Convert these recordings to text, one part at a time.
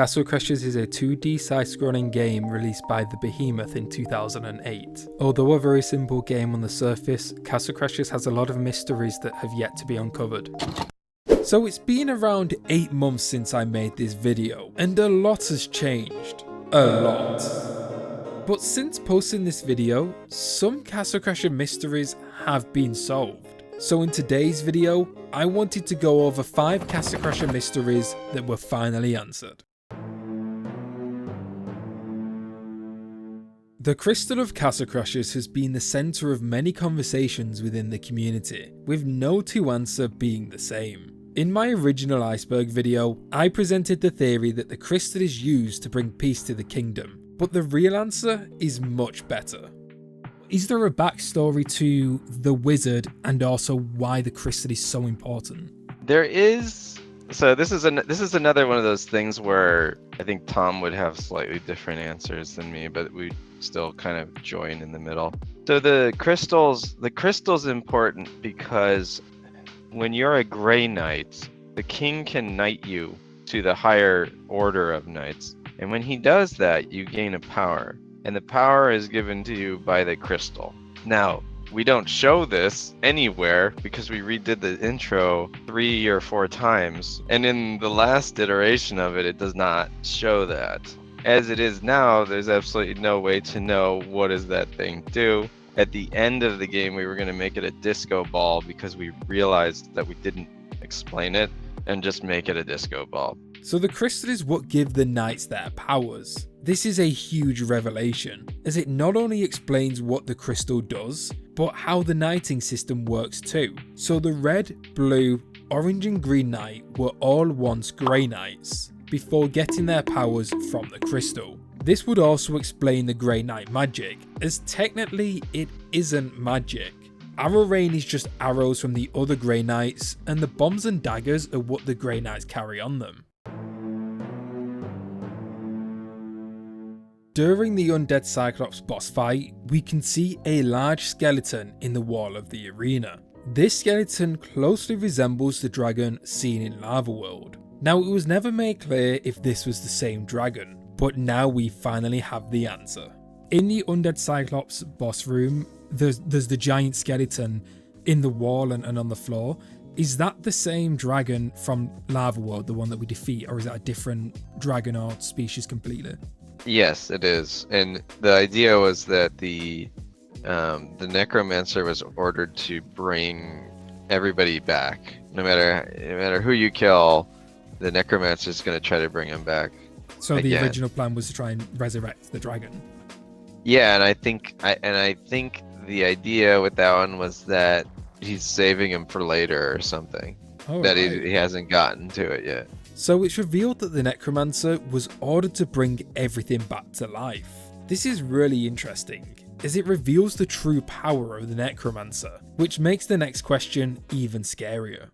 Castle Crashers is a 2D side-scrolling game released by the Behemoth in 2008. Although a very simple game on the surface, Castle Crashers has a lot of mysteries that have yet to be uncovered. So it's been around 8 months since I made this video, and a lot has changed. A lot. But since posting this video, some Castle Crasher mysteries have been solved. So in today's video, I wanted to go over 5 Castle Crasher mysteries that were finally answered. The Crystal of Castle Crashers has been the centre of many conversations within the community, with no two answers being the same. In my original Iceberg video, I presented the theory that the crystal is used to bring peace to the kingdom, but the real answer is much better. Is there a backstory to the wizard and also why the crystal is so important? There is. So this is another one of those things where I think Tom would have slightly different answers than me, but we still kind of join in the middle. So the crystal's important because when you're a Grey Knight, the king can knight you to the higher order of knights, and when he does that, you gain a power. And the power is given to you by the crystal. Now, we don't show this anywhere because we redid the intro 3 or 4 times. And in the last iteration of it, it does not show that. As it is now, there's absolutely no way to know what does that thing do. At the end of the game, we were going to make it a disco ball because we realized that we didn't explain it and just make it a disco ball. So the crystal is what gives the knights their powers. This is a huge revelation, as it not only explains what the crystal does, but how the knighting system works too. So the red, blue, orange and green knight were all once Grey Knights, before getting their powers from the crystal. This would also explain the Grey Knight magic, as technically it isn't magic. Arrow rain is just arrows from the other Grey Knights, and the bombs and daggers are what the Grey Knights carry on them. During the Undead Cyclops boss fight, we can see a large skeleton in the wall of the arena. This skeleton closely resembles the dragon seen in Lava World. Now, it was never made clear if this was the same dragon, but now we finally have the answer. In the Undead Cyclops boss room, there's the giant skeleton in the wall and on the floor. Is that the same dragon from Lava World, the one that we defeat, or is that a different dragon or species completely? Yes, it is. And the idea was that the Necromancer was ordered to bring everybody back. No matter who you kill, the Necromancer is going to try to bring him back. So again. The original plan was to try and resurrect the dragon. Yeah, and I think the idea with that one was that he's saving him for later or something. Oh, that right. he hasn't gotten to it yet. So it's revealed that the Necromancer was ordered to bring everything back to life. This is really interesting, as it reveals the true power of the Necromancer, which makes the next question even scarier.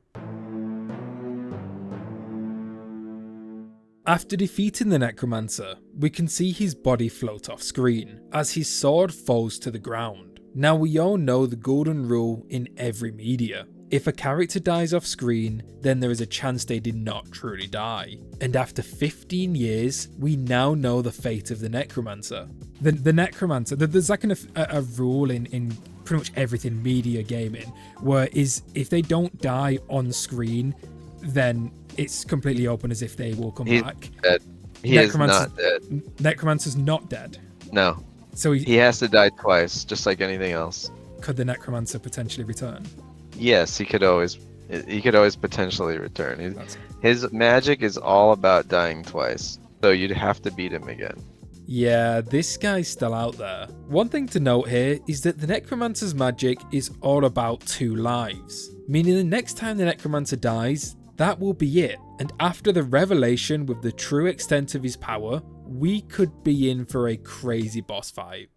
After defeating the Necromancer, we can see his body float off screen, as his sword falls to the ground. Now, we all know the golden rule in every media. If a character dies off screen, then there is a chance they did not truly die. And after 15 years, we now know the fate of the Necromancer. The Necromancer, there's like a rule in pretty much everything media gaming, where is if they don't die on screen, then it's completely open as if they will come back. Dead. He is not dead. Necromancer's not dead. No. So he has to die twice, just like anything else. Could the Necromancer potentially return? Yes, he could always potentially return. His magic is all about dying twice, so you'd have to beat him again. Yeah, this guy's still out there. One thing to note here is that the Necromancer's magic is all about 2 lives, meaning the next time the Necromancer dies, that will be it. And after the revelation with the true extent of his power, we could be in for a crazy boss fight.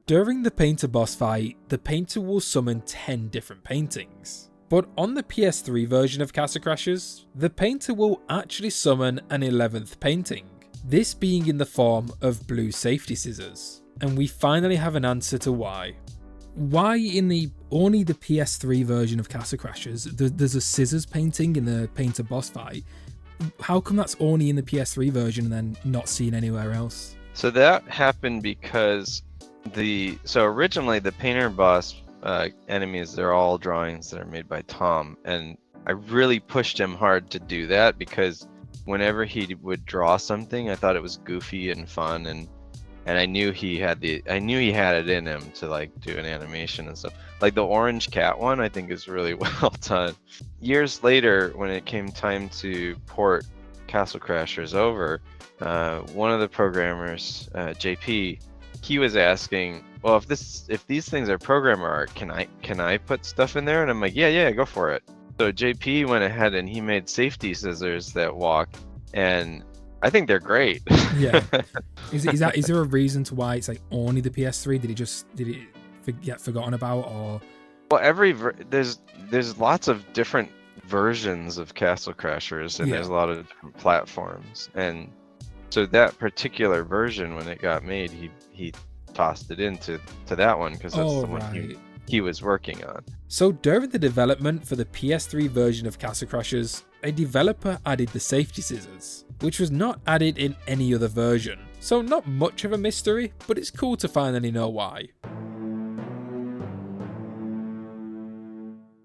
During the Painter boss fight, the Painter will summon 10 different paintings. But on the PS3 version of Castle Crashers, the Painter will actually summon an 11th painting, this being in the form of blue safety scissors. And we finally have an answer to why. Why in the only the PS3 version of Castle Crashers. There's a scissors painting in the painter boss fight. How come that's only in the PS3 version and then not seen anywhere else? So that happened because originally the painter boss enemies, they're all drawings that are made by Tom, and I really pushed him hard to do that because whenever he would draw something, I thought it was goofy and fun, and I knew he had it in him to like do an animation and stuff. Like the orange cat one, I think is really well done. Years later, when it came time to port Castle Crashers over, one of the programmers, JP, he was asking, well, if these things are programmer art, can I put stuff in there? And I'm like, yeah, go for it. So JP went ahead and he made safety scissors that walk, and I think they're great. Yeah. Is there a reason to why it's like only the PS3? Did it get forgotten about, or? Well, there's lots of different versions of Castle Crashers, and there's a lot of different platforms, and so that particular version, when it got made, he tossed it into that one because that's the one he was working on. So during the development for the PS3 version of Castle Crashers, a developer added the safety scissors, which was not added in any other version. So not much of a mystery, but it's cool to finally know why.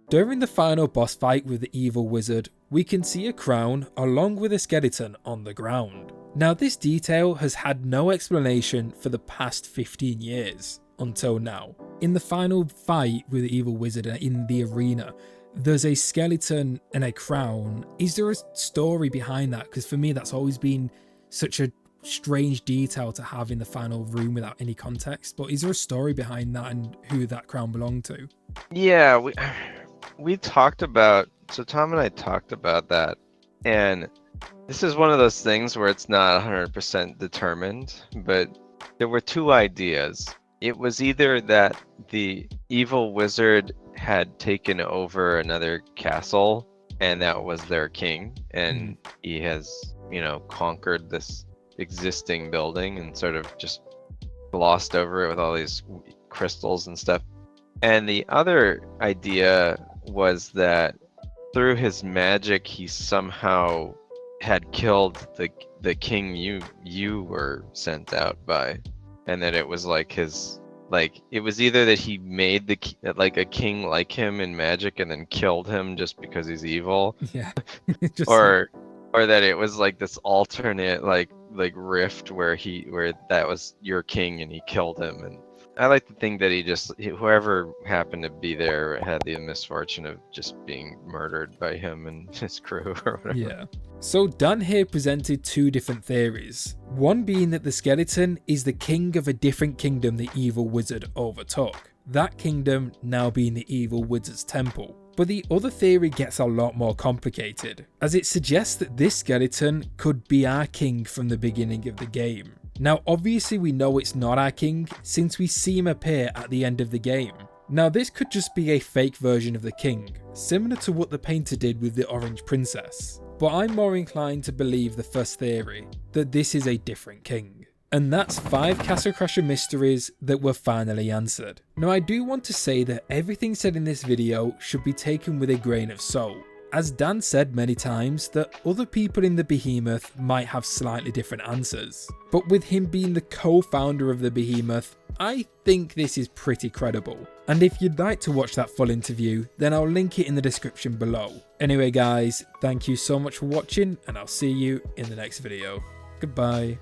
During the final boss fight with the evil wizard, we can see a crown along with a skeleton on the ground. Now this detail has had no explanation for the past 15 years, until now. In the final fight with the evil wizard in the arena, there's a skeleton and a crown. Is there a story behind that? Because for me, that's always been such a strange detail to have in the final room without any context. But is there a story behind that and who that crown belonged to? Yeah, we talked about, so Tom and I talked about that, and this is one of those things where it's not 100% determined, but there were two ideas. It was either that the evil wizard had taken over another castle and that was their king, and he has, conquered this existing building and sort of just glossed over it with all these crystals and stuff. And the other idea was that through his magic, he somehow had killed the king you were sent out by, and that it was like it was either that he made a king like him in magic and then killed him just because he's evil, or that it was like this alternate like rift where that was your king and he killed him. And I like to think that whoever happened to be there had the misfortune of just being murdered by him and his crew or whatever. Yeah. So Dan here presented two different theories. One being that the skeleton is the king of a different kingdom the evil wizard overtook. That kingdom now being the evil wizard's temple. But the other theory gets a lot more complicated, as it suggests that this skeleton could be our king from the beginning of the game. Now obviously we know it's not our king since we see him appear at the end of the game. Now this could just be a fake version of the king, similar to what the painter did with the orange princess. But I'm more inclined to believe the first theory, that this is a different king. And that's 5 Castle Crasher mysteries that were finally answered. Now I do want to say that everything said in this video should be taken with a grain of salt, as Dan said many times that other people in the Behemoth might have slightly different answers. But with him being the co-founder of the Behemoth, I think this is pretty credible. And if you'd like to watch that full interview, then I'll link it in the description below. Anyway guys, thank you so much for watching, and I'll see you in the next video. Goodbye.